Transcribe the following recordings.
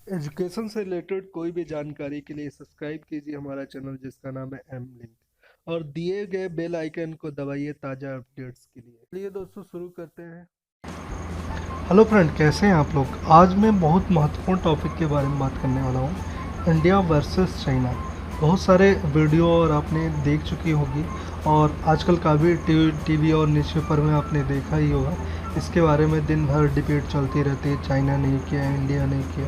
Education से related कोई भी जानकारी के लिए सब्सक्राइब कीजिए हमारा चैनल जिसका नाम है एम लिंक और दिए गए बेल आइकन को दबाइए ताज़ा अपडेट्स के लिए। चलिए दोस्तों शुरू करते हैं। हेलो फ्रेंड, कैसे हैं आप लोग। आज मैं बहुत महत्वपूर्ण टॉपिक के बारे में बात करने वाला हूँ, इंडिया वर्सेस चाइना। बहुत सारे वीडियो और आपने देख चुकी होगी और आजकल काफ़ी टीवी और न्यूज़पेपर में आपने देखा ही होगा। इसके बारे में दिन भर डिबेट चलती रहती है, चाइना नहीं किया, इंडिया नहीं किया।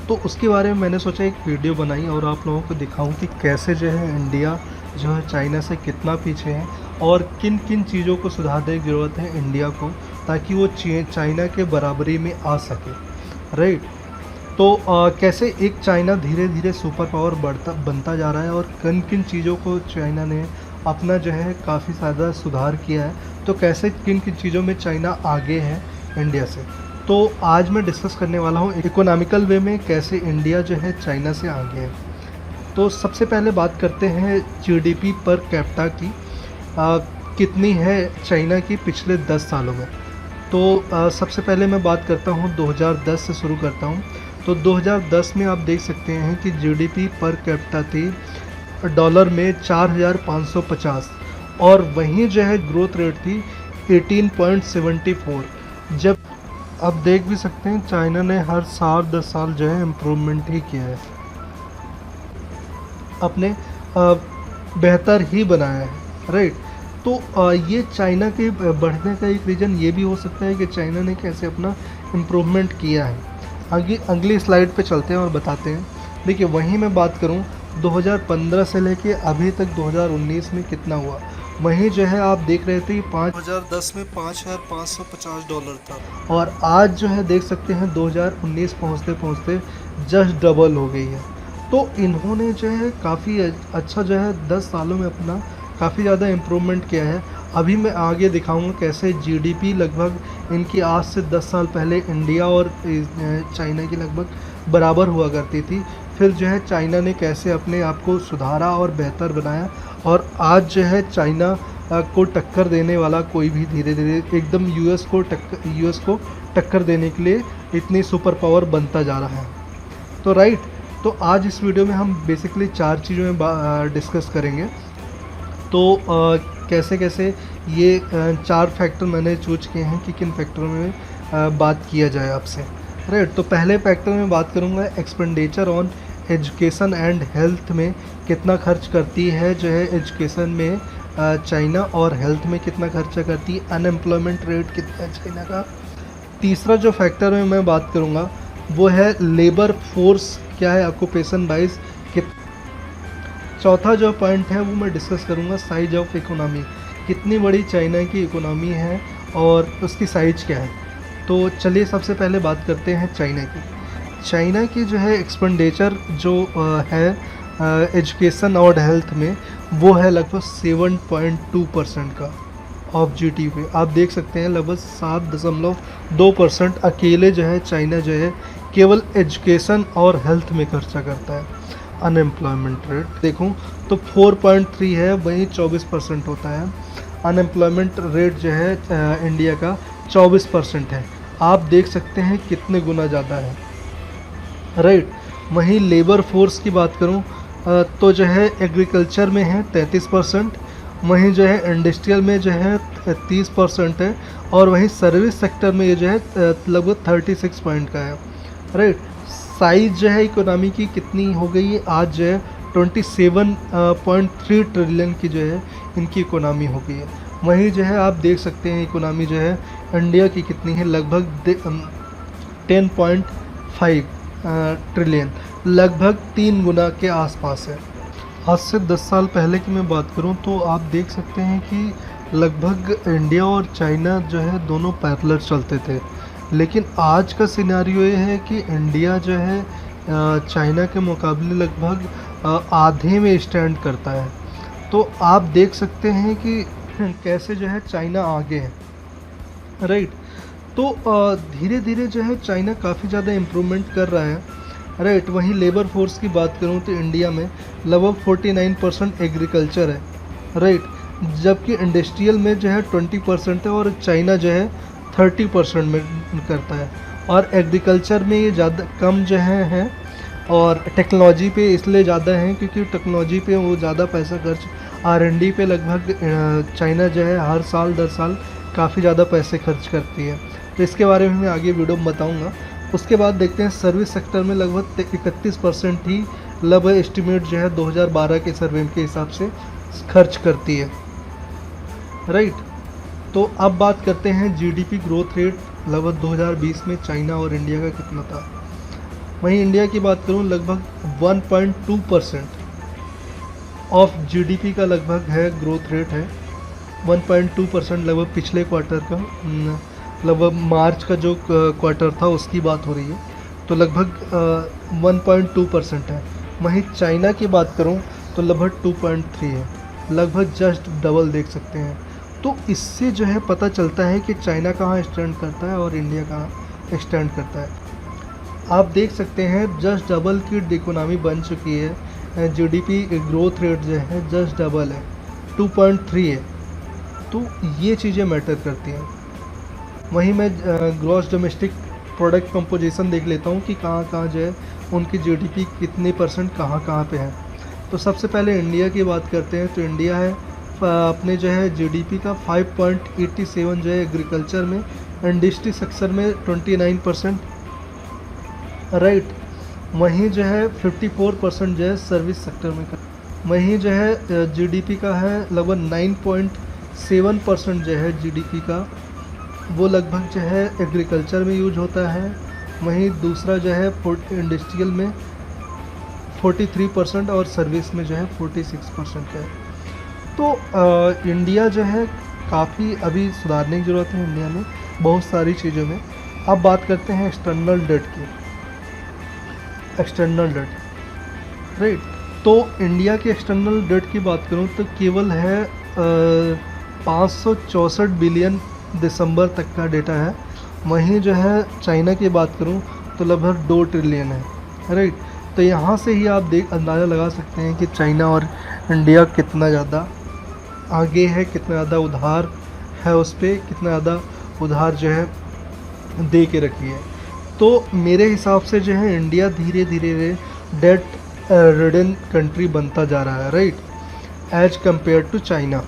तो उसके बारे में मैंने सोचा एक वीडियो बनाई और आप लोगों को दिखाऊं कि कैसे जो है इंडिया जो है चाइना से कितना पीछे है और किन किन चीज़ों को सुधारने की ज़रूरत है इंडिया को, ताकि वो चाइना के बराबरी में आ सके। राइट। तो कैसे एक चाइना धीरे धीरे सुपर पावर बनता जा रहा है और किन किन चीज़ों को चाइना ने अपना जो है काफ़ी ज़्यादा सुधार किया है, तो कैसे किन किन चीज़ों में चाइना आगे है इंडिया से। तो आज मैं डिस्कस करने वाला हूँ इकोनॉमिकल वे में कैसे इंडिया जो है चाइना से आगे है। तो सबसे पहले बात करते हैं जीडीपी पर कैपिटा की, कितनी है चाइना की पिछले 10 सालों में। तो सबसे पहले मैं बात करता हूँ 2010 से शुरू करता हूँ। तो 2010 में आप देख सकते हैं कि जीडीपी पर कैपिटा थी डॉलर में 4550 और वहीं जो है ग्रोथ रेट थी 18.74। जब आप देख भी सकते हैं चाइना ने हर साल 10 साल जो है इम्प्रूवमेंट ही किया है, अपने बेहतर ही बनाया है। राइट। तो ये चाइना के बढ़ने का एक रीज़न ये भी हो सकता है कि चाइना ने कैसे अपना इम्प्रूवमेंट किया है। आगे अगली स्लाइड पे चलते हैं और बताते हैं। देखिए, वहीं मैं बात करूं 2015 से लेके अभी तक 2019 में कितना हुआ। वहीं जो है आप देख रहे थे 2010 में $5550 था और आज जो है देख सकते हैं 2019 पहुंचते पहुंचते जस्ट डबल हो गई है। तो इन्होंने जो है काफ़ी अच्छा जो है 10 सालों में अपना काफ़ी ज़्यादा इम्प्रूवमेंट किया है। अभी मैं आगे दिखाऊंगा कैसे जीडीपी लगभग इनकी आज से 10 साल पहले इंडिया और चाइना की लगभग बराबर हुआ करती थी। फिर जो है चाइना ने कैसे अपने आप को सुधारा और बेहतर बनाया और आज जो है चाइना को टक्कर देने वाला कोई भी धीरे धीरे एकदम यूएस को टक्कर देने के लिए इतनी सुपर पावर बनता जा रहा है। तो राइट। तो आज इस वीडियो में हम बेसिकली 4 चीज़ों में डिस्कस करेंगे। तो कैसे कैसे ये 4 फैक्टर मैंने चूज किए हैं कि किन फैक्टरों में बात किया जाए आपसे। राइट। तो पहले फैक्टर में बात करूँगा expenditure on education and health में कितना खर्च करती है जो है एजुकेशन में चाइना, और हेल्थ में कितना खर्चा करती है। अनएम्प्लॉयमेंट रेट कितना है चाइना का। तीसरा जो फैक्टर में मैं बात करूँगा वो है लेबर फोर्स क्या है, ऑक्यूपेशन वाइज। चौथा जो पॉइंट है वो मैं डिस्कस करूँगा साइज ऑफ इकोनॉमी, कितनी बड़ी चाइना की इकोनॉमी है और उसकी साइज क्या है। तो चलिए सबसे पहले बात करते हैं चाइना की। चाइना की जो है एक्सपेंडिचर जो है एजुकेशन और हेल्थ में वो है लगभग 7.2% का ऑफ जीडीपी। आप देख सकते हैं लगभग 7.2% अकेले जो है चाइना जो है केवल एजुकेशन और हेल्थ में खर्चा करता है। अनएम्प्लॉयमेंट रेट देखूं तो 4.3 है, वहीं 24% होता है। अनएम्प्लॉयमेंट रेट जो है इंडिया का 24% है। आप देख सकते हैं कितने गुना ज़्यादा है। राइट। वहीं लेबर फोर्स की बात करूं तो जो है एग्रीकल्चर में है 33%, वहीं जो है इंडस्ट्रियल में जो है 30% है और वहीं सर्विस सेक्टर में ये जो है लगभग 36 पॉइंट का है। राइट। साइज जो है इकोनॉमी की कितनी हो गई है आज जो है 27.3 ट्रिलियन की जो है इनकी इकोनॉमी हो गई है। वहीं जो है आप देख सकते हैं इकोनॉमी जो है इंडिया की कितनी है, लगभग 10.5 ट्रिलियन, लगभग 3 गुना के आसपास है। आज से 10 साल पहले की मैं बात करूं तो आप देख सकते हैं कि लगभग इंडिया और चाइना जो है दोनों पैरेलल चलते थे, लेकिन आज का सिनेरियो ये है कि इंडिया जो है चाइना के मुकाबले लगभग आधे में स्टैंड करता है। तो आप देख सकते हैं कि कैसे जो है चाइना आगे है। राइट। तो धीरे धीरे जो है चाइना काफ़ी ज़्यादा इम्प्रूवमेंट कर रहा है। राइट। वहीं लेबर फोर्स की बात करूं तो इंडिया में लगभग 49% एग्रीकल्चर है। राइट। जबकि इंडस्ट्रियल में जो है 20% है और चाइना जो है 30% में करता है। और एग्रीकल्चर में ये ज़्यादा कम जो है और टेक्नोलॉजी पे इसलिए ज़्यादा है क्योंकि टेक्नोलॉजी पे वो ज़्यादा पैसा खर्च, R&D पे लगभग चाइना जो है हर साल 10 साल काफ़ी ज़्यादा पैसे खर्च करती है। तो इसके बारे में मैं आगे वीडियो में बताऊँगा। उसके बाद देखते हैं सर्विस सेक्टर में लगभग 31% ही लगभग एस्टिमेट जो है 2012 के सर्वे के हिसाब से खर्च करती है, राइट। तो अब बात करते हैं GDP ग्रोथ रेट लगभग 2020 में चाइना और इंडिया का कितना था। वहीं इंडिया की बात करूं लगभग 1.2% ऑफ GDP का लगभग है ग्रोथ रेट है। 1.2% लगभग पिछले क्वार्टर का, लगभग मार्च का जो क्वार्टर था उसकी बात हो रही है, तो लगभग 1.2% है। वहीं चाइना की बात करूं तो लगभग 2.3 है, लगभग जस्ट डबल देख सकते हैं। तो इससे जो है पता चलता है कि चाइना कहाँ स्टैंड करता है और इंडिया कहाँ स्टैंड करता है। आप देख सकते हैं जस्ट डबल की इकोनॉमी बन चुकी है। GDP ग्रोथ रेट जो है जस्ट डबल है, 2.3 है। तो ये चीज़ें मैटर करती हैं। वहीं मैं ग्रॉस डोमेस्टिक प्रोडक्ट कंपोजिशन देख लेता हूँ कि कहाँ कहाँ जो है उनकी GDP कितने % कहाँ कहाँ पे है। तो सबसे पहले इंडिया की बात करते हैं, तो इंडिया है अपने जो है GDP का 5.87 जो है एग्रीकल्चर में, इंडस्ट्री सेक्टर में 29%, राइट। वहीं जो है 54% जो है सर्विस सेक्टर में। वहीं जो है GDP का है लगभग 9.7% जो है GDP का वो लगभग जो है एग्रीकल्चर में यूज होता है। वहीं दूसरा जो है इंडस्ट्रियल में 43% और सर्विस में जो है 46% है। तो इंडिया जो है काफ़ी अभी सुधारने की ज़रूरत है इंडिया में बहुत सारी चीज़ों में। अब बात करते हैं एक्सटर्नल डेट की। External debt, right. तो इंडिया के एक्सटर्नल डेट की बात करूं तो केवल है 564 बिलियन दिसंबर तक का डेटा है। वहीं जो है चाइना की बात करूं तो लगभग 2 ट्रिलियन है, राइट। तो यहाँ से ही आप अंदाज़ा लगा सकते हैं कि चाइना और इंडिया कितना ज़्यादा आगे है, कितना ज़्यादा उधार है उस पर, कितना ज़्यादा उधार जो है दे के रखी है। तो मेरे हिसाब से जो है इंडिया धीरे धीरे डेट रिडन कंट्री बनता जा रहा है, right, as compare to China.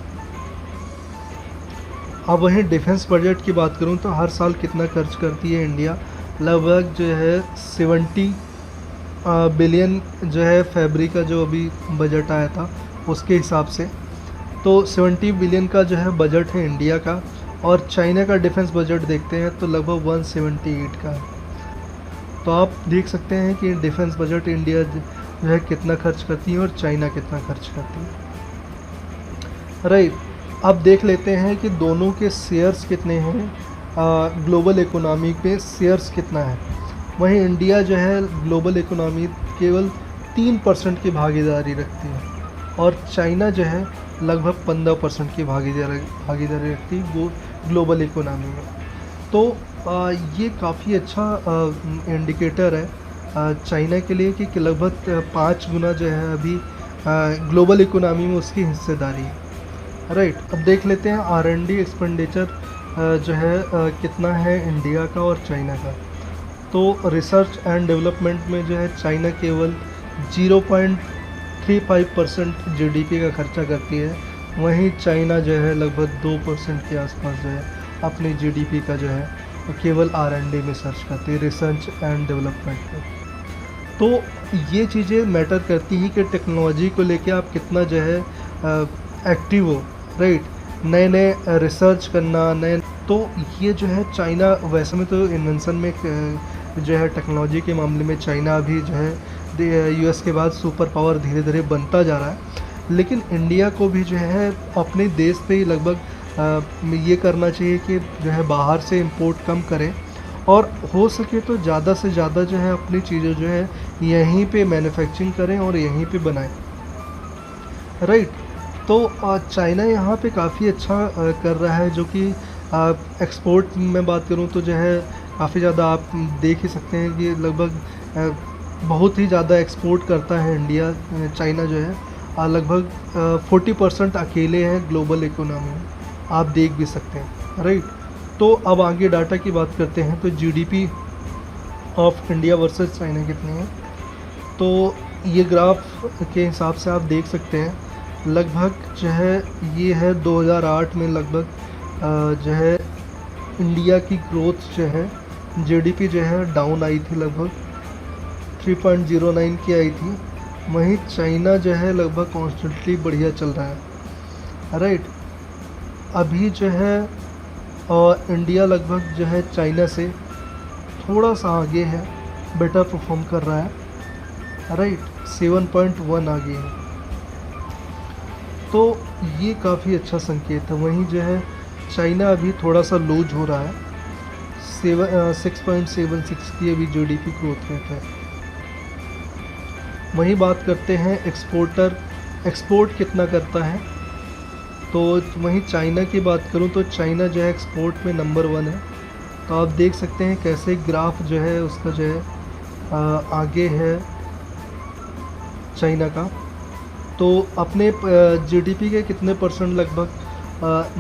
अब वहीं डिफेंस बजट की बात करूं तो हर साल कितना खर्च करती है इंडिया, लगभग जो है 70 बिलियन जो है फरवरी का जो अभी बजट आया था उसके हिसाब से। तो 70 बिलियन का जो है बजट है इंडिया का, और चाइना का डिफेंस बजट देखते हैं तो लगभग 178 का है। तो आप देख सकते हैं कि डिफेंस बजट इंडिया जो है कितना खर्च करती है और चाइना कितना खर्च करती है, राइट। अब देख लेते हैं कि दोनों के शेयर्स कितने हैं, ग्लोबल इकोनॉमी पे शेयर्स कितना है। वहीं इंडिया जो है ग्लोबल इकोनॉमी केवल 3% की भागीदारी रखती है, और चाइना जो है लगभग 15% की भागीदारी रखती है वो ग्लोबल इकोनॉमी में। तो ये काफ़ी अच्छा इंडिकेटर है चाइना के लिए कि लगभग 5 गुना जो है अभी ग्लोबल इकोनॉमी में उसकी हिस्सेदारी है, राइट। अब देख लेते हैं R&D एक्सपेंडिचर जो है कितना है इंडिया का और चाइना का। तो रिसर्च एंड डेवलपमेंट में जो है चाइना केवल 0.35% GDP का खर्चा करती है, वहीं चाइना जो है लगभग 2% के आसपास जो है अपनी GDP का जो है केवल R&D में सर्च करती है, रिसर्च एंड डेवलपमेंट में। तो ये चीज़ें मैटर करती हैं कि टेक्नोलॉजी को लेके आप कितना जो है एक्टिव हो, राइट, नए नए रिसर्च करना, नए। तो ये जो है चाइना वैसे में तो इन्वेंशन में जो है टेक्नोलॉजी के मामले में चाइना अभी जो है US के बाद सुपर पावर धीरे धीरे बनता जा रहा है, लेकिन इंडिया को भी जो है अपने देश पे ही लगभग ये करना चाहिए कि जो है बाहर से इंपोर्ट कम करें, और हो सके तो ज़्यादा से ज़्यादा जो है अपनी चीज़ें जो है यहीं पे मैन्युफैक्चरिंग करें और यहीं पे बनाएं, राइट। तो चाइना यहाँ पे काफ़ी अच्छा कर रहा है, जो कि एक्सपोर्ट में बात करूँ तो जो है काफ़ी ज़्यादा आप देख ही सकते हैं कि लगभग बहुत ही ज़्यादा एक्सपोर्ट करता है इंडिया। चाइना जो है लगभग 40% अकेले हैं ग्लोबल इकोनॉमी में, आप देख भी सकते हैं, राइट। तो अब आगे डाटा की बात करते हैं। तो GDP of India versus China कितनी है। तो ये ग्राफ के हिसाब से आप देख सकते हैं लगभग जो है ये है 2008 में लगभग जो है इंडिया की ग्रोथ जो है जीडीपी जो है डाउन आई थी, लगभग 3.09 की आई थी। वहीं चाइना जो है लगभग कॉन्स्टेंटली बढ़िया चल रहा है, राइट। अभी जो है इंडिया लगभग जो है चाइना से थोड़ा सा आगे है, बेटर परफॉर्म कर रहा है, राइट, 7.1 आगे है। तो ये काफ़ी अच्छा संकेत है। वहीं जो है चाइना अभी थोड़ा सा लूज हो रहा है, 6.76 की अभी जीडीपी ग्रोथ रेट है। वहीं बात करते हैं एक्सपोर्ट कितना करता है। तो वहीं चाइना की बात करूं तो चाइना जो है एक्सपोर्ट में नंबर 1 है। तो आप देख सकते हैं कैसे ग्राफ जो है उसका जो है आगे है चाइना का। तो अपने जीडीपी के कितने परसेंट, लगभग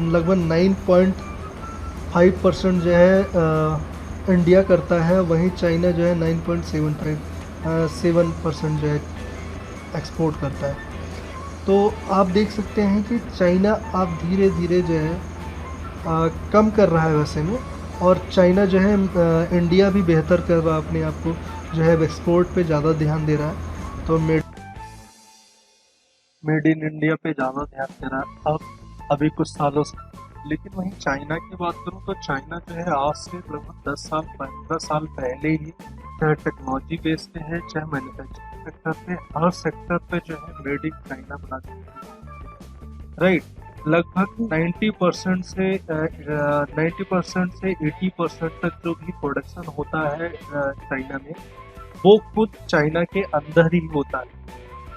9.5% जो है इंडिया करता है। वहीं चाइना जो है 9.7% जो है एक्सपोर्ट करता है। तो आप देख सकते हैं कि चाइना आप धीरे धीरे जो है कम कर रहा है वैसे में, और चाइना जो है इंडिया भी बेहतर कर रहा है अपने आप को, जो है एक्सपोर्ट पे ज़्यादा ध्यान दे रहा है। तो मेड इन इंडिया पे ज़्यादा ध्यान दे रहा है अब अभी कुछ सालों से। लेकिन वहीं चाइना की बात करूं तो चाइना जो है आज से लगभग 10 साल पहले ही चाहे टेक्नोलॉजी बेस पे है चाहे मैन्युफैक्चरिंग सेक्टर पे, हर सेक्टर पे जो है मेड इन चाइना बना चुकी है, राइट। लगभग 90% से 80% तक जो भी प्रोडक्शन होता है चाइना में, वो खुद चाइना के अंदर ही होता है,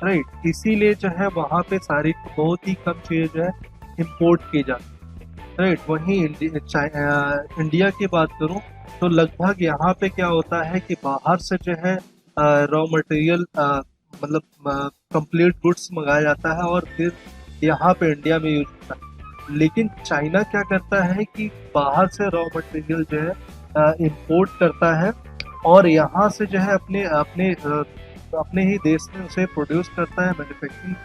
राइट। इसीलिए जो है वहाँ पे सारी बहुत ही कम चीज़ें जो है इम्पोर्ट की जाती है, राइट। वहीं इंडिया की बात करूँ तो लगभग यहाँ पे क्या होता है कि बाहर से जो है रॉ मटेरियल मतलब कंप्लीट गुड्स मंगाया जाता है और फिर यहाँ पे इंडिया में यूज होता है। लेकिन चाइना क्या करता है कि बाहर से रॉ मटेरियल जो है इम्पोर्ट करता है और यहाँ से जो है अपने ही देश में उसे प्रोड्यूस करता है, मैन्युफैक्चरिंग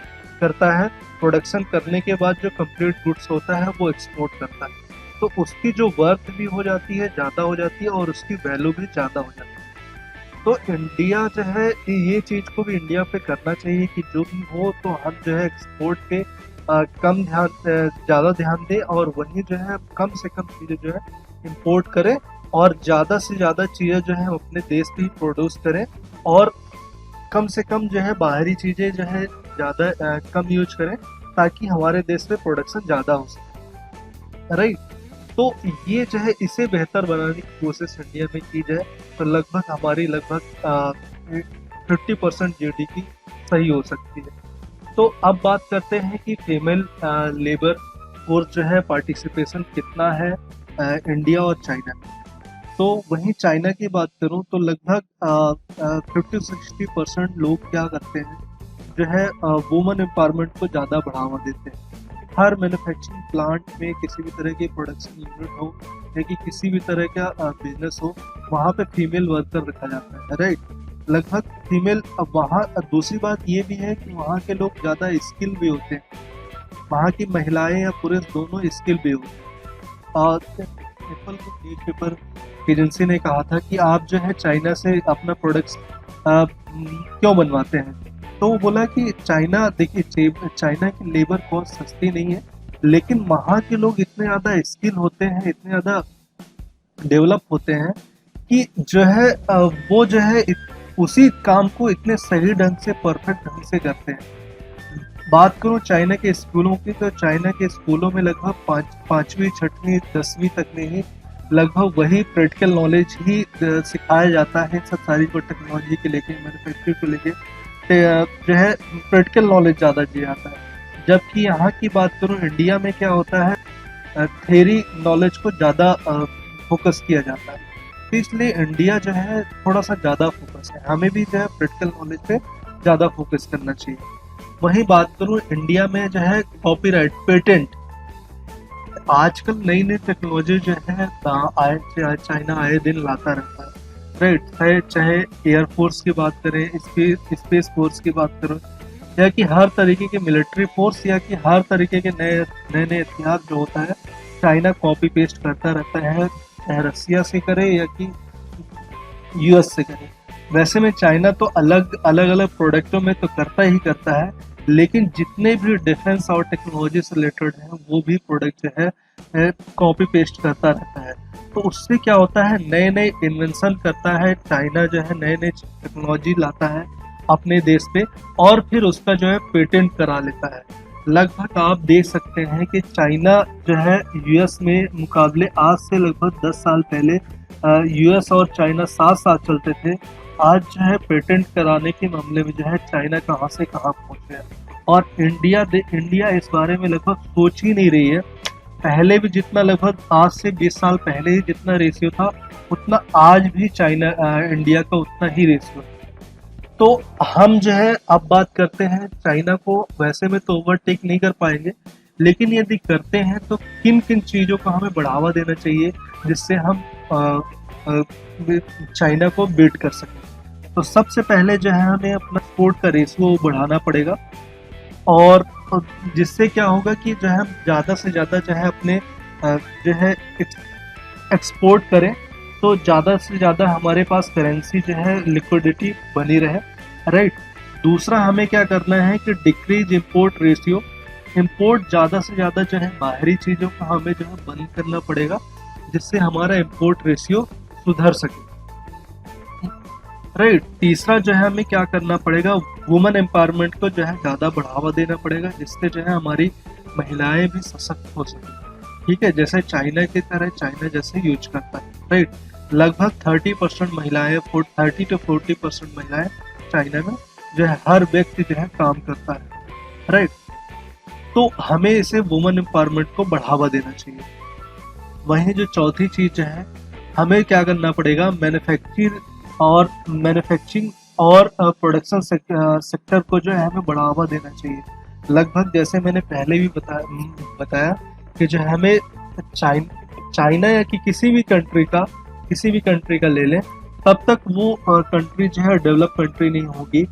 करता है। प्रोडक्शन करने के बाद जो कंप्लीट गुड्स होता है वो एक्सपोर्ट करता है। तो उसकी जो वर्थ भी हो जाती है, ज़्यादा हो जाती है, और उसकी वैल्यू भी ज़्यादा हो जाती है। तो इंडिया जो है ये चीज़ को भी इंडिया पे करना चाहिए कि जो भी हो तो हम जो है एक्सपोर्ट पे कम ध्यान ज़्यादा ध्यान दें, और वहीं जो है कम से कम चीज़ें जो है इम्पोर्ट करें और ज़्यादा से ज़्यादा चीज़ें जो है अपने देश पे ही प्रोड्यूस करें, और कम से कम जो है बाहरी चीज़ें जो है ज़्यादा कम यूज करें ताकि हमारे देश में प्रोडक्शन ज़्यादा हो सके, राइट। तो ये जो है इसे बेहतर बनाने की कोशिश इंडिया में की जाए तो लगभग हमारी 50% जीडीपी सही हो सकती है। तो अब बात करते हैं कि फीमेल लेबर फोर्स जो है पार्टिसिपेशन कितना है इंडिया और चाइना में। तो वहीं चाइना की बात करूं तो लगभग 50-60% लोग क्या करते हैं जो है वुमेन एम्पावरमेंट को ज़्यादा बढ़ावा देते हैं। हर मैन्युफैक्चरिंग प्लांट में किसी भी तरह की प्रोडक्शन यूनिट हो या कि किसी भी तरह का बिजनेस हो, वहाँ पे फीमेल वर्कर रखा जाता है, राइट। लगभग फीमेल। अब वहाँ दूसरी बात ये भी है कि वहाँ के लोग ज़्यादा स्किल भी होते हैं, वहाँ की महिलाएं या पुरुष दोनों स्किल भी होते हैं। और एप्पल को न्यूज़पेपर एजेंसी ने कहा था कि आप जो है चाइना से अपना प्रोडक्ट्स क्यों बनवाते हैं। तो वो बोला कि चाइना, देखिए चाइना की लेबर कॉस्ट सस्ती नहीं है, लेकिन वहाँ के लोग इतने ज़्यादा स्किल होते हैं, इतने ज़्यादा डेवलप होते हैं कि जो है वो जो है उसी काम को इतने सही ढंग से, परफेक्ट ढंग से करते हैं। बात करूँ चाइना के स्कूलों की तो चाइना के स्कूलों में लगभग 5वीं 6वीं 10वीं तक में ही लगभग वही प्रैक्टिकल नॉलेज ही सिखाया जाता है। सब सारी को टेक्नोलॉजी के लेके, मैन्युफैक्चरिंग को लेके जो है प्रैक्टिकल नॉलेज ज़्यादा दिया जाता है। जबकि यहाँ की बात करूँ इंडिया में क्या होता है, थ्योरी नॉलेज को ज़्यादा फोकस किया जाता है। तो इसलिए इंडिया जो है थोड़ा सा ज़्यादा फोकस है, हमें भी जो है प्रैक्टिकल नॉलेज पे ज़्यादा फोकस करना चाहिए। वहीं बात करूँ इंडिया में जो है कॉपीराइट, पेटेंट, आजकल नई नई टेक्नोलॉजी जो है चाइना आए दिन लाता रहता है। राइट। चाहे चाहे एयरफोर्स की बात करें, स्पेस फोर्स की बात करें, या कि हर तरीके के मिलिट्री फोर्स, या कि हर तरीके के नए नए नए हथियार जो होता है चाइना कॉपी पेस्ट करता रहता है, चाहे रसिया से करे या कि यूएस से करे। वैसे में चाइना तो अलग अलग अलग प्रोडक्टों में तो करता ही करता है, लेकिन जितने भी डिफेंस और टेक्नोलॉजी से रिलेटेड है वो भी प्रोडक्ट जो है कॉपी पेस्ट करता रहता है। तो उससे क्या होता है, नए नए इन्वेंशन करता है चाइना, जो है नए नए टेक्नोलॉजी लाता है अपने देश पे, और फिर उसका जो है पेटेंट करा लेता है। लगभग आप देख सकते हैं कि चाइना जो है यूएस में मुकाबले आज से लगभग 10 साल पहले यूएस और चाइना साथ साथ चलते थे। आज जो है पेटेंट कराने के मामले में जो है चाइना कहाँ से कहाँ पहुंच गया, और इंडिया इस बारे में लगभग सोच ही नहीं रही है। पहले भी जितना, लगभग आज से 20 साल पहले ही जितना रेशियो था, उतना आज भी चाइना इंडिया का उतना ही रेशियो है। तो हम जो है अब बात करते हैं चाइना को, वैसे में तो ओवरटेक नहीं कर पाएंगे, लेकिन यदि करते हैं तो किन किन चीज़ों को हमें बढ़ावा देना चाहिए जिससे हम चाइना को बीट कर सकें। तो सबसे पहले जो है हमें अपना एक्सपोर्ट का रेशियो बढ़ाना पड़ेगा, और जिससे क्या होगा कि जो है हम ज़्यादा से ज़्यादा जो है अपने जो है एक्सपोर्ट करें, तो ज़्यादा से ज़्यादा हमारे पास करेंसी जो है लिक्विडिटी बनी रहे। राइट। दूसरा हमें क्या करना है कि डिक्रीज इंपोर्ट रेशियो, इंपोर्ट ज़्यादा से ज़्यादा जो है बाहरी चीज़ों को हमें जो है बंद करना पड़ेगा, जिससे हमारा इंपोर्ट रेशियो सुधर सके। राइट। तीसरा जो है हमें क्या करना पड़ेगा, वुमेन एम्पावरमेंट को जो है ज़्यादा बढ़ावा देना पड़ेगा, जिससे जो है हमारी महिलाएं भी सशक्त हो सकें। ठीक है, जैसे चाइना की तरह चाइना जैसे यूज करता है। राइट। लगभग 30% महिलाएं, 30 to 40% महिलाएं चाइना में जो है हर व्यक्ति जो है काम करता है। राइट। तो हमें इसे वुमेन एम्पावरमेंट को बढ़ावा देना चाहिए। वहीं जो चौथी चीज है, हमें क्या करना पड़ेगा, मैन्युफैक्चरिंग और प्रोडक्शन सेक्टर को जो है हमें बढ़ावा देना चाहिए। लगभग जैसे मैंने पहले भी बताया कि जो है हमें चाइना या कि किसी भी कंट्री का ले लें, तब तक वो कंट्री जो है डेवलप कंट्री नहीं होगी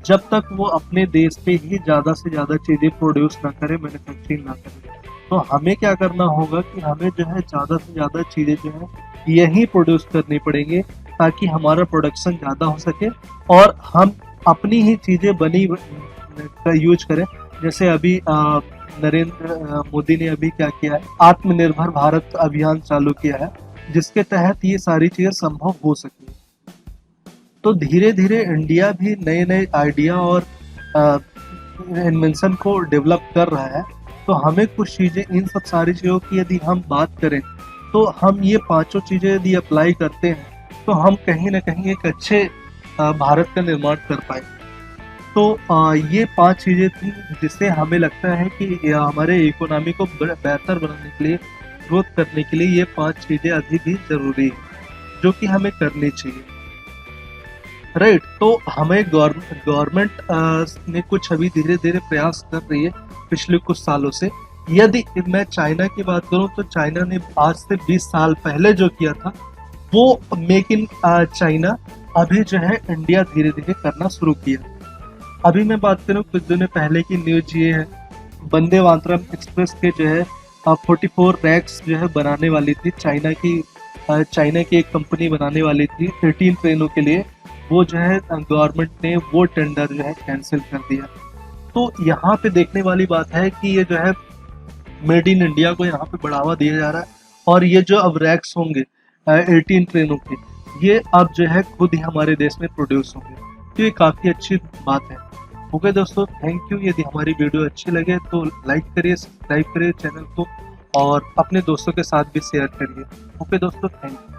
जब तक वो अपने देश पे ही ज़्यादा से ज़्यादा चीज़ें प्रोड्यूस ना करे, मैन्युफैक्चरिंग ना करे। तो हमें क्या करना होगा कि हमें जो है ज़्यादा से ज़्यादा चीज़ें जो है यही प्रोड्यूस करनी पड़ेंगी, ताकि हमारा प्रोडक्शन ज़्यादा हो सके और हम अपनी ही चीज़ें बनी का यूज करें। जैसे अभी नरेंद्र मोदी ने अभी क्या किया है, आत्मनिर्भर भारत अभियान चालू किया है, जिसके तहत ये सारी चीज़ें संभव हो सके। तो धीरे धीरे इंडिया भी नए नए आइडिया और इन्वेंशन को डेवलप कर रहा है। तो हमें कुछ चीज़ें, इन सब सारी चीज़ों की यदि हम बात करें, तो हम ये पांचों चीज़ें यदि अप्लाई करते हैं तो हम कहीं ना कहीं एक अच्छे भारत का निर्माण कर पाए। तो ये 5 चीज़ें थी जिससे हमें लगता है कि हमारे इकोनॉमी को बेहतर बनाने के लिए, ग्रोथ करने के लिए ये 5 चीज़ें अभी भी ज़रूरी है, जो कि हमें करनी चाहिए। राइट। तो हमें गवर्नमेंट ने कुछ अभी धीरे धीरे प्रयास कर रही है पिछले कुछ सालों से। यदि मैं चाइना की बात करूं, तो चाइना ने आज से 20 साल पहले जो किया था वो मेक इन चाइना अभी जो है इंडिया धीरे धीरे करना शुरू किया। अभी मैं बात करूं कुछ दिनों पहले की न्यूज, ये है वंदे मातरम एक्सप्रेस के जो है 44 रैक्स जो है बनाने वाली थी चाइना की एक कंपनी बनाने वाली थी 13 ट्रेनों के लिए। वो जो है गवर्नमेंट ने वो टेंडर जो है कैंसिल कर दिया। तो यहाँ पे देखने वाली बात है कि ये जो है मेड इन इंडिया को यहाँ पे बढ़ावा दिया जा रहा है, और ये जो अब रैक्स होंगे 18 ट्रेनों के, ये अब जो है खुद ही हमारे देश में प्रोड्यूस होंगे। तो ये काफ़ी अच्छी बात है। ओके दोस्तों, थैंक यू। यदि हमारी वीडियो अच्छी लगे तो लाइक करिए, सब्सक्राइब करिए चैनल को, और अपने दोस्तों के साथ भी शेयर करिए। ओके दोस्तों, थैंक यू।